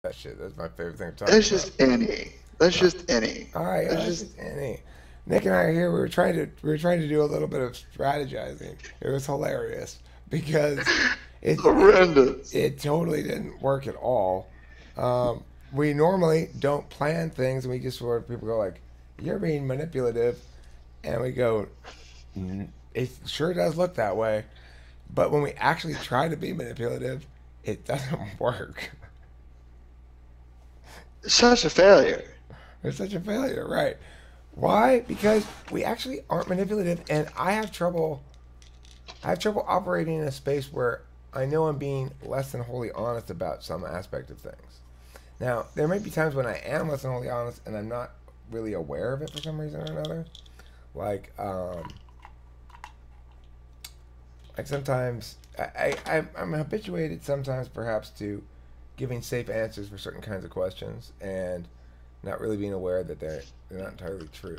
that shit. That's my favorite thing to talk That's about. just any. That's just any. All right, That's that's just just any. Nick and I are here. We were trying to do a little bit of strategizing. It was hilarious because it it, horrendous. it totally didn't work at all. We normally don't plan things, and we just sort of people go like, "You're being manipulative," and we go, "It sure does look that way." But when we actually try to be manipulative, it doesn't work. Such a failure. It's such a failure, right? Why? Because we actually aren't manipulative, and I have trouble. I have trouble operating in a space where I know I'm being less than wholly honest about some aspect of things. Now, there may be times when I am less than wholly honest, and I'm not really aware of it for some reason or another. Like, like sometimes I'm habituated sometimes perhaps to giving safe answers for certain kinds of questions and not really being aware that they're not entirely true.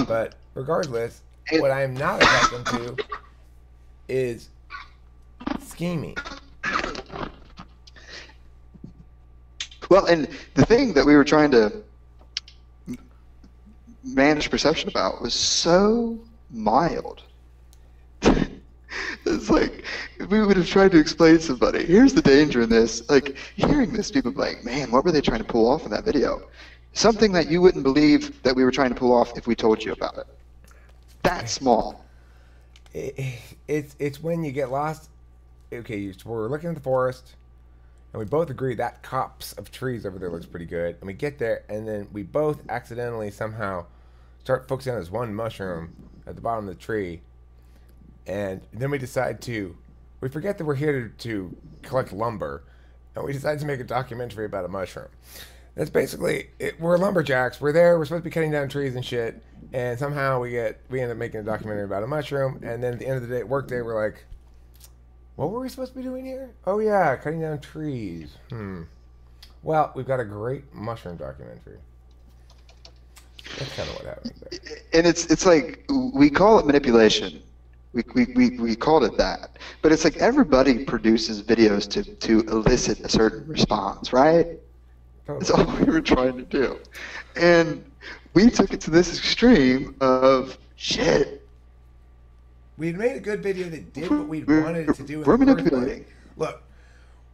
But regardless, And, what I am not accustomed to is scheming. well, and the thing that we were trying to manage perception about was so mild. It's like if we would have tried to explain to somebody, here's the danger in this. Like hearing this, people would be like, man, what were they trying to pull off in that video? Something that you wouldn't believe that we were trying to pull off if we told you about it. That small. It's when you get lost. Okay, we're looking at the forest, and we both agree that copse of trees over there looks pretty good. And we get there, and then we both accidentally somehow start focusing on this one mushroom at the bottom of the tree, and then we forget that we're here to collect lumber, and we decide to make a documentary about a mushroom. That's basically it. We're lumberjacks. We're there. We're supposed to be cutting down trees and shit, and somehow we end up making a documentary about a mushroom. And then at the end of the day, work day, we're like, what were we supposed to be doing here? Oh yeah, cutting down trees. Well, we've got a great mushroom documentary. That's kind of what happened there. And it's like we call it manipulation. We called it that. But it's like everybody produces videos to elicit a certain response, right? That's Totally. all we were trying to do. And we took it to this extreme of shit. We made a good video that did what we We're, wanted it to do in the we're first place. manipulating. Look,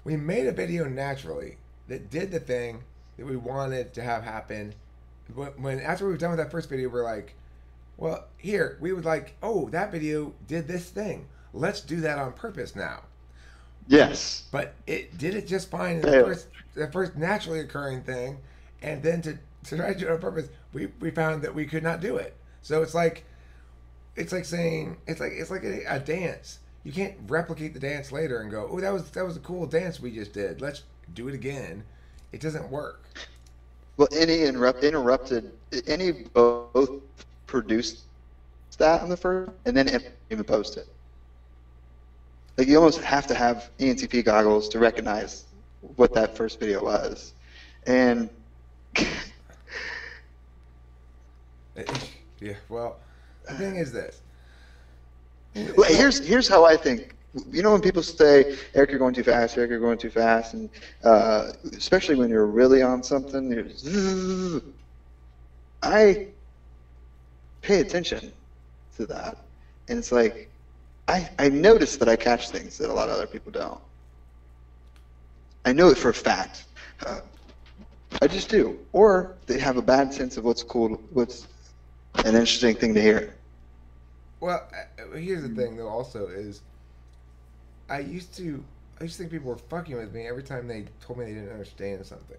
we made a video naturally that did the thing that we wanted to have happen. When after we were done with that first video, we're like, well, here we would like, oh, that video did this thing. Let's do that on purpose now. Yes. But it did it just fine in Fail. the first naturally occurring thing, and then to try to do it on purpose, we found that we could not do it. So it's like saying it's like a dance. You can't replicate the dance later and go, oh, that was a cool dance we just did. Let's do it again. It doesn't work. Well, interrupted, any both produced that on the first, and then even post it. Like you almost have to have ENTP goggles to recognize what that first video was, and Yeah. Well, the thing is this. well, here's how I think. You know when people say, Eric, you're going too fast, Eric, you're going too fast, and especially when you're really on something, I pay attention to that. And it's like, I notice that I catch things that a lot of other people don't. I know it for a fact. I just do. Or they have a bad sense of what's cool, what's an interesting thing to hear. Well, here's the thing though. Also, is I used to think people were fucking with me every time they told me they didn't understand something.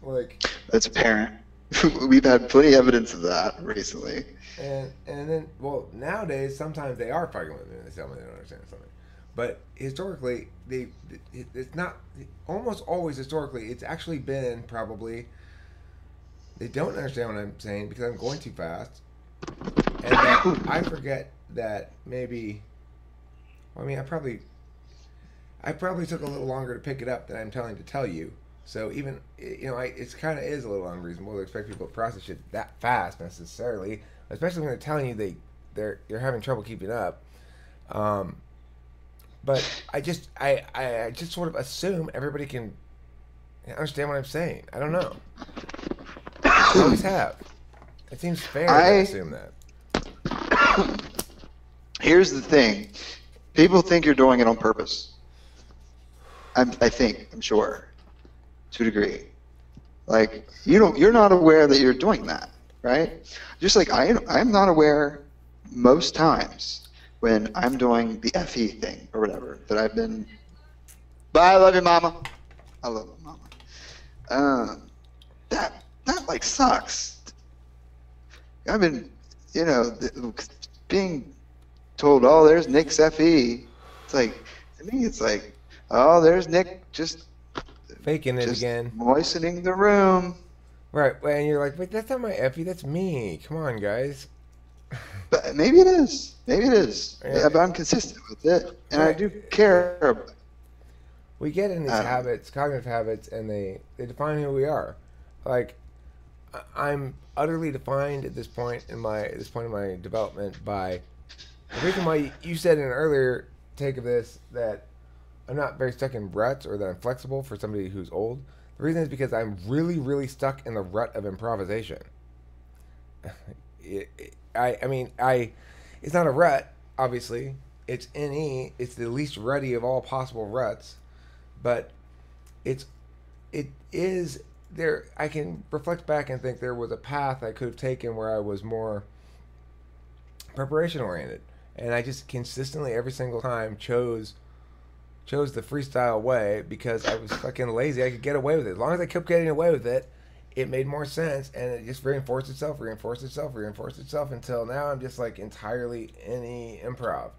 Like, That's apparent. We've had plenty of evidence of that recently. and then well nowadays sometimes they are fucking with me and they tell me they don't understand something. But historically, it's not almost always historically. It's actually been probably they don't understand what I'm saying because I'm going too fast, and that I forget that maybe. Well, I mean, I probably took a little longer to pick it up than I'm telling to tell you. So even it's kind of is a little unreasonable to expect people to process shit that fast necessarily, especially when they're telling you you're having trouble keeping up. But I just sort of assume everybody can understand what I'm saying. I don't know. I always have. It seems fair to I assume that. Here's the thing. People think you're doing it on purpose. I'm sure, to a degree. Like you're not aware that you're doing that, right? Just like I'm not aware most times when I'm doing the FE thing or whatever that I've been. Bye, I love you, mama. I love you, mama. That like sucks. I've been, being told, oh, there's Nick's FE. It's like, to me, it's like, oh, there's Nick just Faking it again. Moistening the room. Right, and you're like, wait, that's not my FE, that's me. Come on, guys. But maybe it is. Maybe it is. Yeah. But I'm consistent with it, and Right. I do care. We get in these habits, cognitive habits, and they define who we are. Like, I'm utterly defined at this point in my development by the reason why you said in an earlier take of this that I'm not very stuck in ruts or that I'm flexible for somebody who's old. The reason is because I'm really, really stuck in the rut of improvisation. It's not a rut, obviously. It's NE. It's the least ruddy of all possible ruts, but it is there. I can reflect back and think there was a path I could have taken where I was more preparation oriented, and I just consistently every single time chose the freestyle way because I was fucking lazy. I could get away with it. As long as I kept getting away with it, it made more sense, and it just reinforced itself until now I'm just like entirely any improv,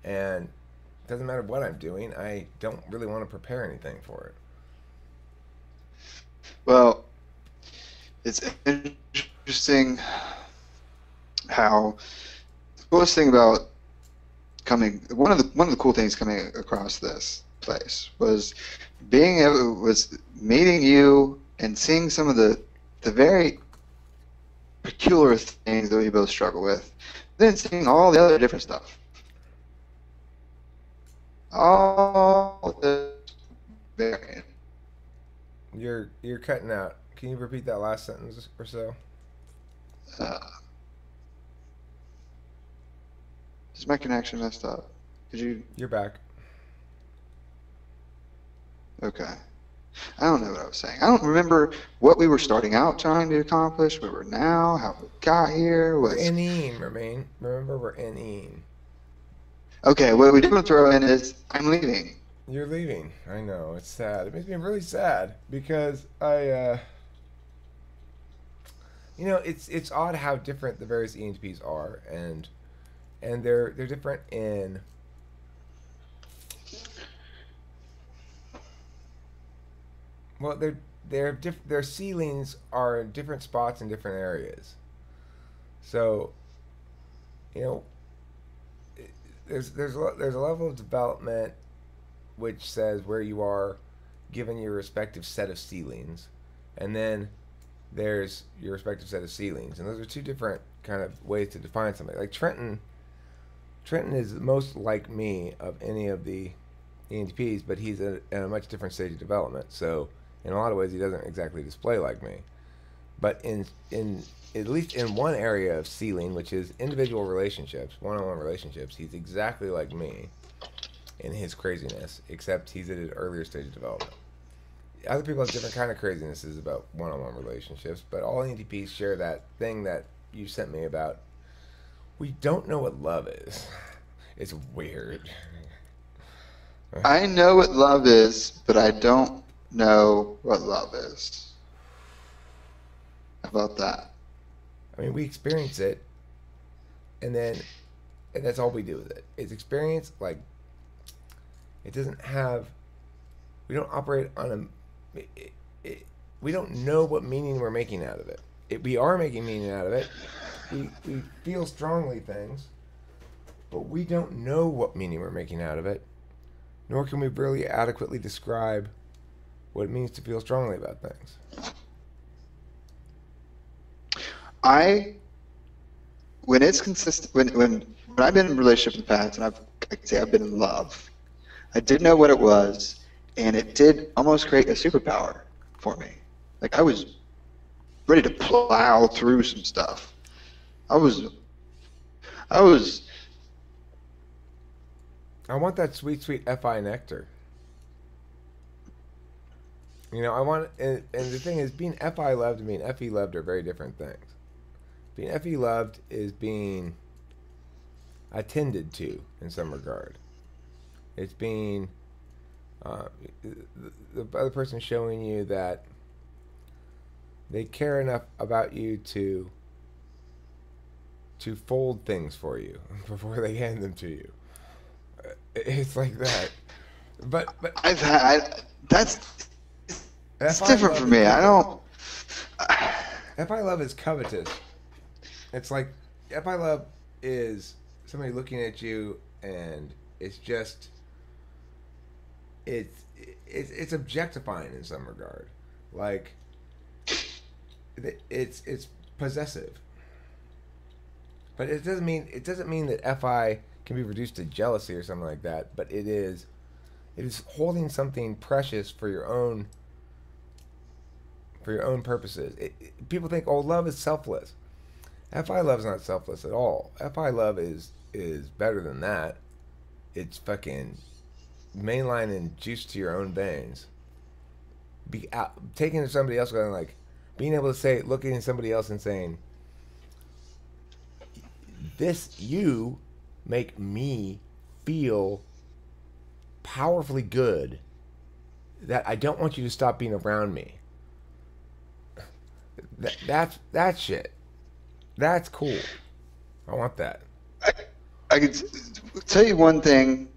and it doesn't matter what I'm doing. I don't really want to prepare anything for it. Well, it's interesting how the coolest thing about one of the cool things coming across this place was meeting you and seeing some of the very peculiar things that we both struggle with, then seeing all the other different stuff. All the variant. You're cutting out. Can you repeat that last sentence or so? Is my connection messed up? Could you? You're back. Okay. I don't know what I was saying. I don't remember what we were starting out trying to accomplish, where we're now, how we got here. We're in Remain. Remember, we're in. Okay, what we didn't throw in is I'm leaving. You're leaving. I know. It's sad. It makes me really sad because I, it's odd how different the various ENTPs are, and they're different in. Well, their ceilings are in different spots in different areas. So, there's a level of development which says where you are given your respective set of ceilings, and then there's your respective set of ceilings, and those are two different kind of ways to define something. Like Trenton is most like me of any of the ENTPs, but he's at a much different stage of development. So in a lot of ways, he doesn't exactly display like me. But in at least in one area of ceiling, which is individual relationships, one-on-one relationships, he's exactly like me in his craziness, except he's at an earlier stage of development. Other people have different kind of crazinesses about one-on-one relationships, but all ENTPs share that thing that you sent me about. We don't know what love is. It's weird. I know what love is, but I don't know what love is. How about that? I mean, we experience it, and that's all we do with it. It's experience. Like, it doesn't have. We don't operate on we don't know what meaning we're making out of it. We are making meaning out of it. We feel strongly things, but we don't know what meaning we're making out of it, nor can we really adequately describe what it means to feel strongly about things. When it's consistent, when I've been in a relationship in the past, and I've been in love, I didn't know what it was, and it did almost create a superpower for me. Like I was ready to plow through some stuff. I was I want that sweet, sweet FI nectar. You know, I want, and the thing is, being FI loved and being FE loved are very different things. Being FE loved is being attended to in some regard. It's being the other person showing you that they care enough about you to fold things for you before they hand them to you. It's like that. But that's it's different for me. I don't. FI love is covetous. It's like FI love is somebody looking at you, and it's just it's objectifying in some regard. Like it's possessive. But it doesn't mean that FI can be reduced to jealousy or something like that. But it is holding something precious for your own purposes. People think, oh, love is selfless. FI love is not selfless at all. FI love is better than that. It's fucking mainlining juice to your own veins. Taking to somebody else, going like being able to say, looking at somebody else and saying, you make me feel powerfully good that I don't want you to stop being around me. That's shit. That's cool. I want that. I can tell you one thing.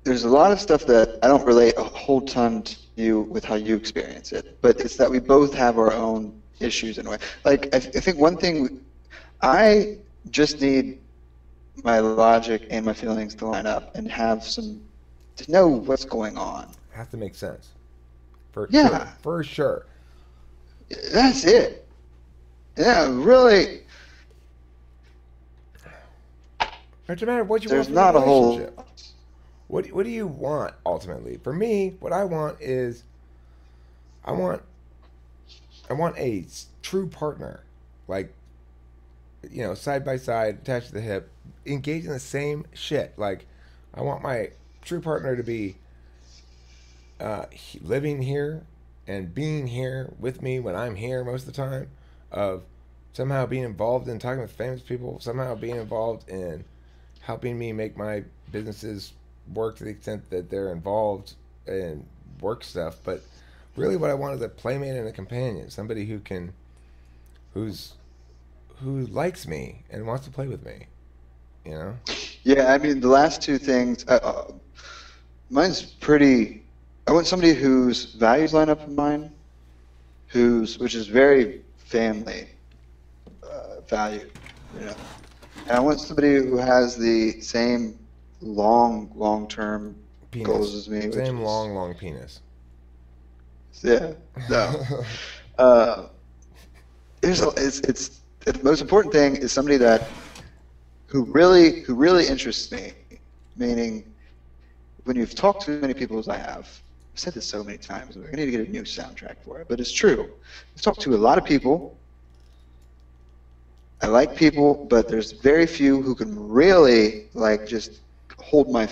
There's a lot of stuff that I don't relate a whole ton to you with how you experience it, but it's that we both have our own issues in a way. Like I think one thing, I just need my logic and my feelings to line up and to know what's going on. Have to make sense. Yeah. For sure. That's it. Yeah, really. It doesn't matter what you There's want from not a a whole. relationship. What do you want ultimately? For me, what I want is I want a true partner, like, you know, side by side, attached to the hip, engaged in the same shit. Like, I want my true partner to be living here and being here with me when I'm here most of the time, of somehow being involved in talking with famous people, somehow being involved in helping me make my businesses work to the extent that they're involved in work stuff. But really what I want is a playmate and a companion, somebody who likes me and wants to play with me, you know? Yeah, I mean, the last two things, mine's pretty, I want somebody whose values line up with mine, which is very family valued, you know. And I want somebody who has the same long-term goals as me. Same long penis. Yeah, no. It's the most important thing is somebody who really interests me. Meaning, when you've talked to as many people as I have, I've said this so many times. We're gonna need to get a new soundtrack for it, but it's true. I've talked to a lot of people. I like people, but there's very few who can really like just hold my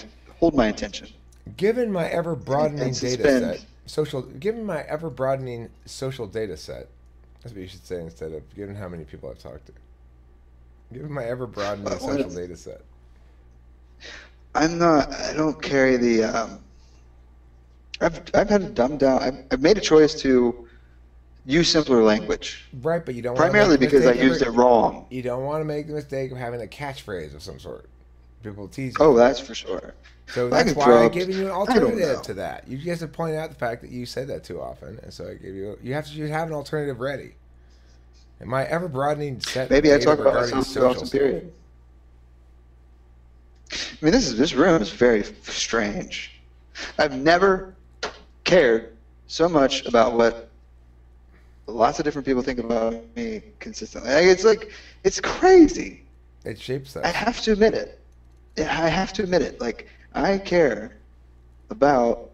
attention. Given my ever broadening data set, given my ever broadening social data set, that's what you should say instead of given how many people I've talked to. Given my ever broadening social data set. I don't carry the. I've had to dumb down. I've made a choice to use simpler language. Right, but you don't. Primarily because I used it wrong. You don't want to make the mistake of having a catchphrase of some sort. People tease you. Oh, that's for sure. So that's why I'm giving you an alternative to that. You just have to point out the fact that you said that too often, and so I give you. You have an alternative ready. And my ever broadening set. Maybe I talk about myself too often. Period. I mean, this room is very strange. I've never cared so much about what lots of different people think about me consistently. It's crazy. It shapes us. I have to admit it. I have to admit it. Like, I care about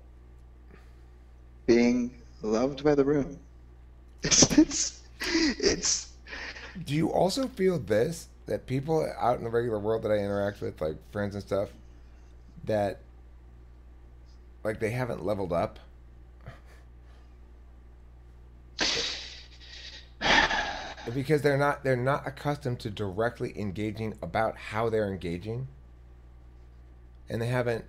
being loved by the room. It's Do you also feel this, that people out in the regular world that I interact with, like friends and stuff, that like they haven't leveled up because they're not accustomed to directly engaging about how they're engaging, and they haven't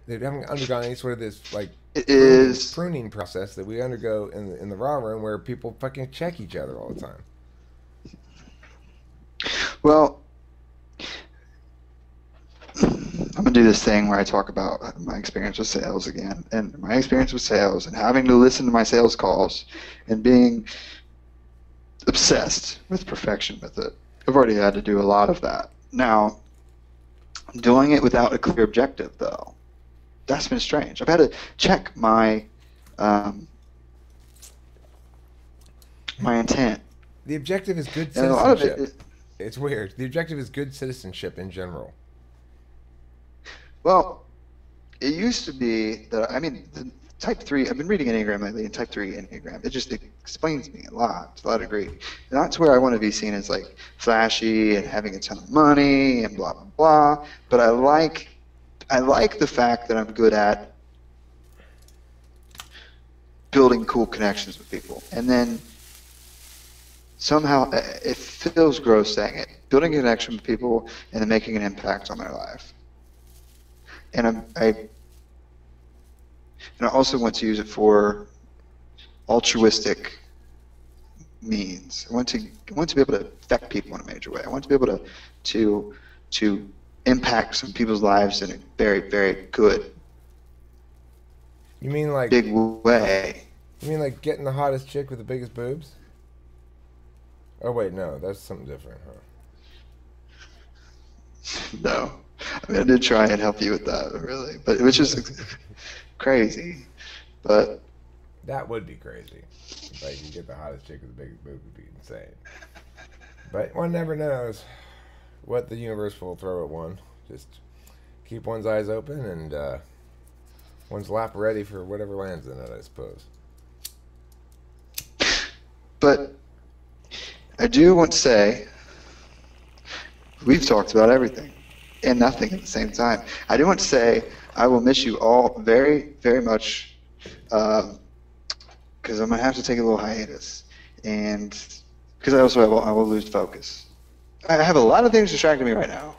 undergone any sort of this like it pruning is pruning process that we undergo in the raw room where people fucking check each other all the time. well. I'm gonna do this thing where I talk about my experience with sales again, and my experience with sales, and having to listen to my sales calls, and being obsessed with perfection with it. I've already had to do a lot of that. Now, doing it without a clear objective, though, that's been strange. I've had to check my intent, The objective is good and a lot of citizenship. it. It's weird. The objective is good citizenship in general. Well, it used to be that, I mean, the type 3, I've been reading Enneagram lately, and type 3 Enneagram, it just explains me a lot, to a lot of degree. And that's where I want to be seen as like flashy and having a ton of money and blah, blah, blah. But I like the fact that I'm good at building cool connections with people. And then somehow it feels gross saying it, building a connection with people and then making an impact on their life. And I also want to use it for altruistic means. I want to be able to affect people in a major way. I want to be able to impact some people's lives in a very, very good, You mean like big way. you mean like getting the hottest chick with the biggest boobs? Oh wait, no, that's something different, huh? No, I mean I did try and help you with that, really, but it was just crazy. But That would be crazy. Like you get the hottest chick with the biggest boob would be insane. But one never knows what the universe will throw at one. Just keep one's eyes open and one's lap ready for whatever lands in it, I suppose. but I do want to say we've talked about everything and nothing at the same time. I do want to say I will miss you all very, very much because I'm gonna have to take a little hiatus, and because I will lose focus. I have a lot of things distracting me right now.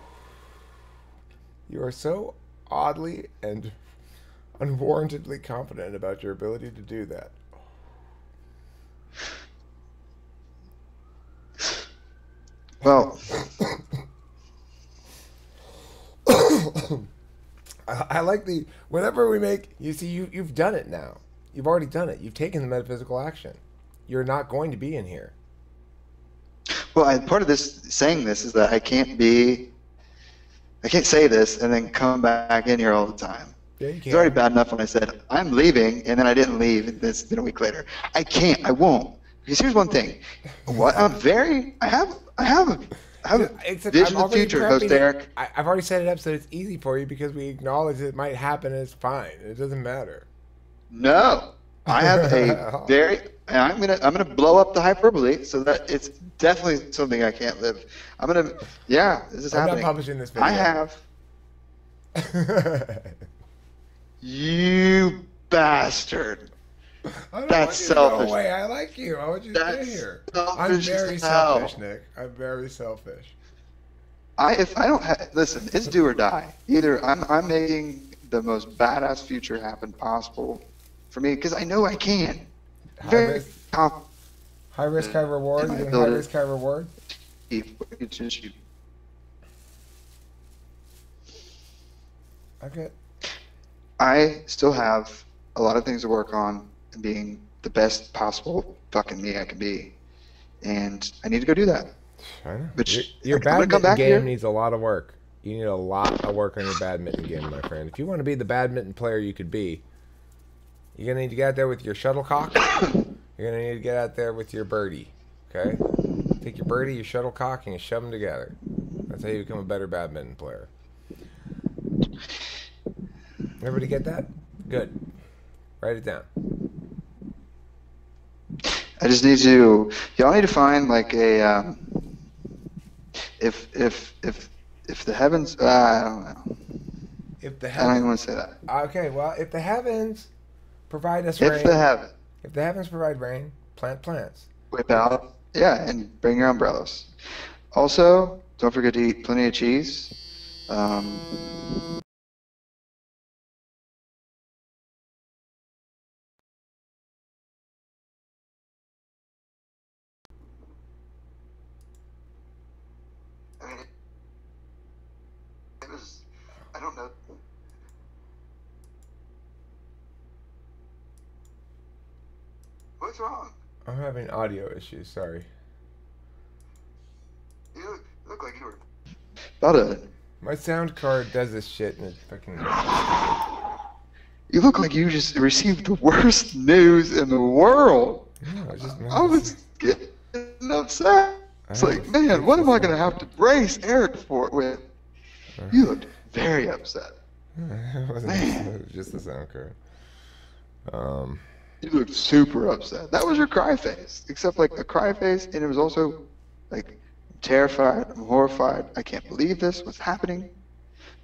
You are so oddly and unwarrantedly confident about your ability to do that. Well, I like the whenever we make you see you've done it now. You've already done it. You've taken the metaphysical action. You're not going to be in here. part of this saying this is that I can't say this and then come back in here all the time. Yeah, you It's can. already bad enough when I said I'm leaving and then I didn't leave and it's been a week later. I won't. Because here's one thing. I have a Except vision I'm of the already future, prepping host it. Eric. I've already set it up so it's easy for you because we acknowledge it might happen and it's fine. It doesn't matter. No. I have I'm gonna blow up the hyperbole so that it's definitely something I can't live. This is I'm happening. not publishing this video. I have. You bastard. I don't That's want you to selfish. go away. I like you. I want you to stay That's here. selfish I'm very as hell. selfish, Nick. I'm very selfish. If I don't listen, it's do or die. Either I'm making the most badass future happen possible for me because I know I can. High Very risk, confident. high risk, high reward. In my You doing high ability. risk, high reward? It's just you. Okay. I still have a lot of things to work on and being the best possible fucking me I can be, and I need to go do that. I know. Which Your I'm gonna come badminton back game here. needs a lot of work. You need a lot of work on your badminton game, my friend. If you want to be the badminton player you could be, you're gonna need to get out there with your shuttlecock. You're gonna need to get out there with your birdie. Okay? Take your birdie, your shuttlecock, and you shove them together. That's how you become a better badminton player. Everybody get that? Good. Write it down. I just need to. Y'all need to find like a. If the heavens. I don't know. If the I don't heavens. even want to say that. Okay, well, if the heavens provide us If rain. the heavens. If the heavens provide rain, plant plants. Whip out. Yeah, and bring your umbrellas. Also, don't forget to eat plenty of cheese. I mean, it was. I don't know. What's wrong? I'm having audio issues. Sorry. You look like you were. About it. My sound card does this shit and it's fucking. You look like you just received the worst news in the world. No, it's just. I was getting upset. It's like, man, what am I going to have to brace Eric for with? You looked very upset. It wasn't. It was just the sound card. You looked super upset. That was your cry face, except like a cry face, and it was also like terrified, I'm horrified. I can't believe this. What's happening?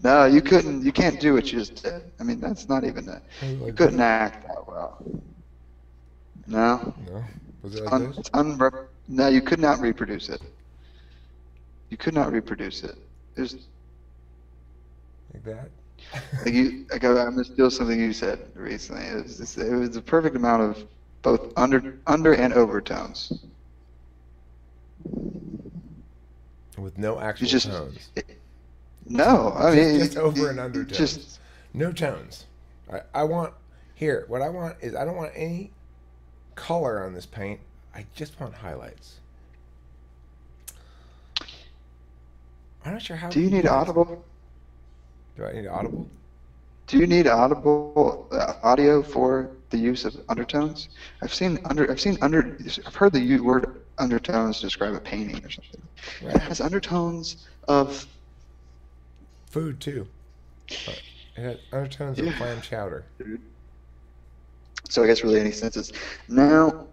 No, you couldn't. You can't do what you just did. I mean, that's not even that. You couldn't act that well. No. No. Was it like this? No, you could not reproduce it. You could not reproduce it. It was Like that. like I'm gonna steal something you said recently. It was the perfect amount of both under and overtones. With no actual just- tones. No, I mean Just over and under tones. Just No tones. I want here. What I want is I don't want any color on this paint. I just want highlights. I'm not sure how. do you need audible? Do I need audible? Do you need audible audio for the use of undertones? I've heard the word undertones describe a painting or something. Right. It has undertones of Food too. It had undertones of clam chowder. So I guess really any senses. Now,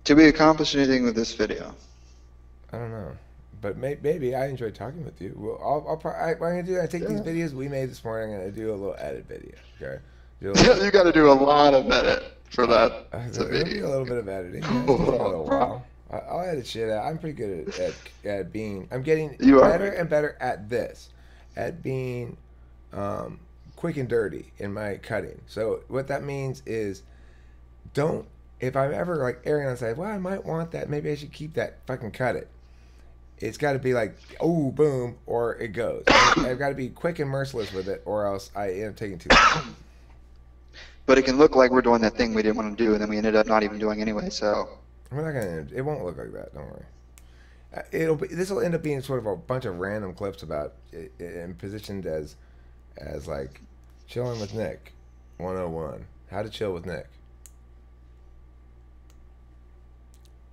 did we accomplish anything with this video? I don't know, but maybe I enjoyed talking with you. Well, what I'm gonna do? I take these videos we made this morning and I do a little edit video. Okay. You got to do a lot of edit for that. There'll be a little bit of editing. Yeah, it's gonna take a little while. I'll edit shit out. I'm pretty good at being. I'm getting better and better at this, at being quick and dirty in my cutting. So what that means is, don't. If I'm ever like erring on the side, well, I might want that. Maybe I should keep that. Fucking cut it. It's got to be like, oh, boom, or it goes. I've got to be quick and merciless with it, or else I end up taking too long. But it can look like we're doing that thing we didn't want to do, and then we ended up not even doing anyway. So we're not gonna. It won't look like that. Don't worry. This will end up being sort of a bunch of random clips about and positioned as like chilling with Nick 101. How to chill with Nick.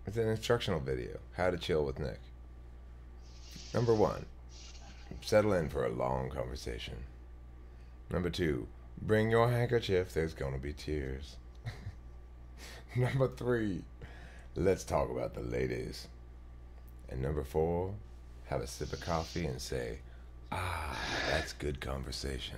It's an instructional video. How to chill with Nick. Number 1, settle in for a long conversation. Number 2, bring your handkerchief. There's gonna be tears. Number 3, let's talk about the ladies. And number 4, have a sip of coffee and say, ah, that's good conversation.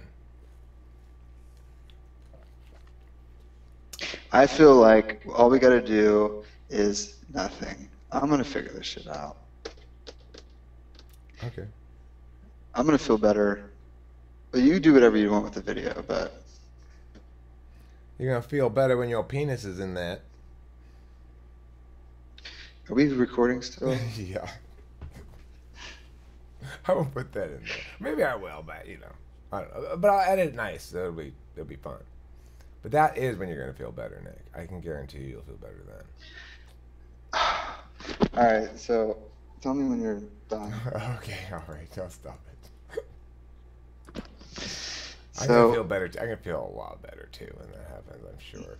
I feel like all we got to do is nothing. I'm going to figure this shit out. Okay. I'm going to feel better. But you do whatever you want with the video, but You're going to feel better when your penis is in that. are we recording still? Yeah. I won't put that in there. Maybe I will, but I don't know. But I'll edit it nice, so it'll be fun. But that is when you're gonna feel better, Nick. I can guarantee you'll feel better then. All right, so tell me when you're done. Okay, all right, I'll stop it. I'm So gonna feel better. I'm gonna feel a lot better too when that happens. I'm sure.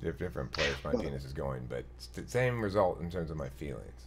Different place my penis is going, but it's the same result in terms of my feelings.